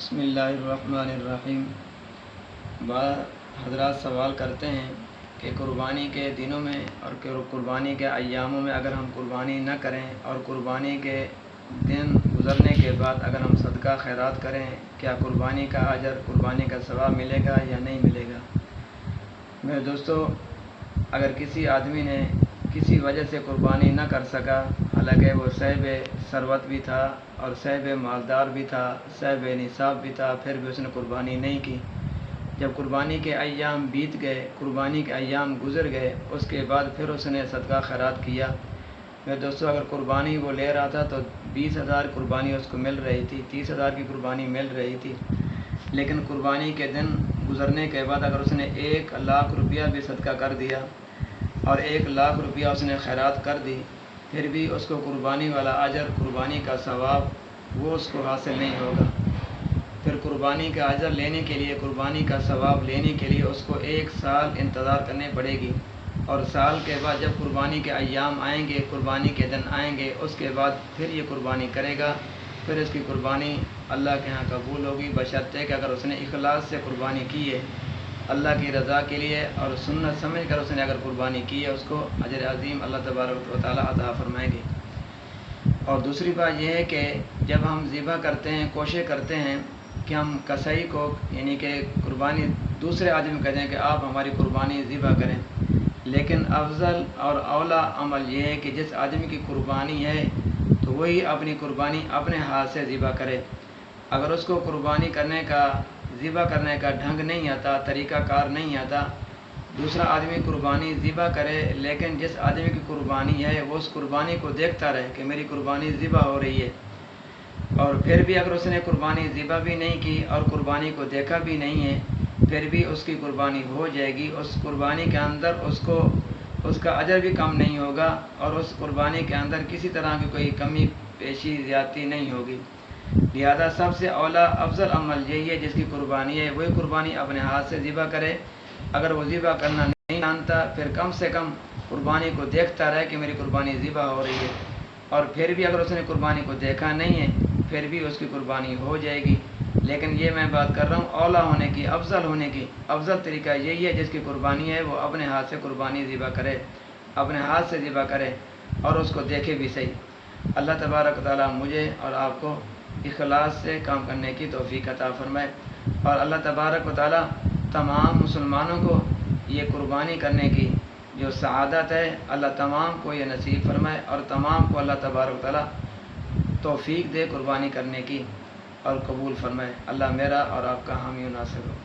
بسم اللہ الرحمن الرحیم۔ بعض حضرات سوال کرتے ہیں کہ قربانی کے دنوں میں اور قربانی کے ایاموں میں اگر ہم قربانی نہ کریں اور قربانی کے دن گزرنے کے بعد اگر ہم صدقہ خیرات کریں، کیا قربانی کا اجر، قربانی کا ثواب ملے گا یا نہیں ملے گا؟ میرے دوستو، اگر کسی آدمی نے کسی وجہ سے قربانی نہ کر سکا، حالانکہ وہ صاحب ثروت بھی تھا اور صاحب مالدار بھی تھا، صاحب نصاب بھی تھا، پھر بھی اس نے قربانی نہیں کی، جب قربانی کے ایام بیت گئے، قربانی کے ایام گزر گئے، اس کے بعد پھر اس نے صدقہ خیرات کیا، میرے دوستو، اگر قربانی وہ لے رہا تھا تو 20,000 قربانی اس کو مل رہی تھی، 30,000 کی قربانی مل رہی تھی، لیکن قربانی کے دن گزرنے کے بعد اگر اس نے 1,00,000 روپیہ بھی صدقہ کر دیا اور 1,00,000 روپیہ اس نے خیرات کر دی، پھر بھی اس کو قربانی والا اجر، قربانی کا ثواب وہ اس کو حاصل نہیں ہوگا۔ پھر قربانی کا اجر لینے کے لیے، قربانی کا ثواب لینے کے لیے اس کو 1 سال انتظار کرنے پڑے گی، اور سال کے بعد جب قربانی کے ایام آئیں گے، قربانی کے دن آئیں گے، اس کے بعد پھر یہ قربانی کرے گا، پھر اس کی قربانی اللہ کے ہاں قبول ہوگی، بشرطے کہ اگر اس نے اخلاص سے قربانی کی ہے، اللہ کی رضا کے لیے اور سنت سمجھ کر اس نے اگر قربانی کی ہے، اس کو اجر عظیم اللہ تبارک و تعالیٰ عطا فرمائیں گے۔ اور دوسری بات یہ ہے کہ جب ہم ذبح کرتے ہیں، کوشش کرتے ہیں کہ ہم کسائی کو، یعنی کہ قربانی دوسرے آدمی کہتے ہیں کہ آپ ہماری قربانی ذبح کریں، لیکن افضل اور اولیٰ عمل یہ ہے کہ جس آدمی کی قربانی ہے تو وہی اپنی قربانی اپنے ہاتھ سے ذبح کرے۔ اگر اس کو قربانی کرنے کا، ذبح کرنے کا ڈھنگ نہیں آتا، طریقہ کار نہیں آتا، دوسرا آدمی قربانی ذبح کرے، لیکن جس آدمی کی قربانی ہے وہ اس قربانی کو دیکھتا رہے کہ میری قربانی ذبح ہو رہی ہے، اور پھر بھی اگر اس نے قربانی ذبح بھی نہیں کی اور قربانی کو دیکھا بھی نہیں ہے، پھر بھی اس کی قربانی ہو جائے گی، اس قربانی کے اندر اس کا اجر بھی کم نہیں ہوگا، اور اس قربانی کے اندر کسی طرح کی کوئی کمی پیشی زیادتی نہیں ہوگی۔ لہذا سب سے اولیٰ افضل عمل یہی ہے، جس کی قربانی ہے وہی قربانی اپنے ہاتھ سے ذبح کرے۔ اگر وہ ذبح کرنا نہیں جانتا، پھر کم سے کم قربانی کو دیکھتا رہے کہ میری قربانی ذبح ہو رہی ہے، اور پھر بھی اگر اس نے قربانی کو دیکھا نہیں ہے، پھر بھی اس کی قربانی ہو جائے گی۔ لیکن یہ میں بات کر رہا ہوں اولیٰ ہونے کی، افضل ہونے کی۔ افضل طریقہ یہی ہے، جس کی قربانی ہے وہ اپنے ہاتھ سے قربانی ذبح کرے، اپنے ہاتھ سے ذبح کرے اور اس کو دیکھے بھی صحیح۔ اللہ تبارک و تعالیٰ مجھے اور آپ کو اخلاص سے کام کرنے کی توفیق عطا فرمائے، اور اللہ تبارک و تعالیٰ تمام مسلمانوں کو یہ قربانی کرنے کی جو سعادت ہے، اللہ تمام کو یہ نصیب فرمائے، اور تمام کو اللہ تبارک و تعالیٰ توفیق دے قربانی کرنے کی اور قبول فرمائے۔ اللہ میرا اور آپ کا حامی و ناصر ہو۔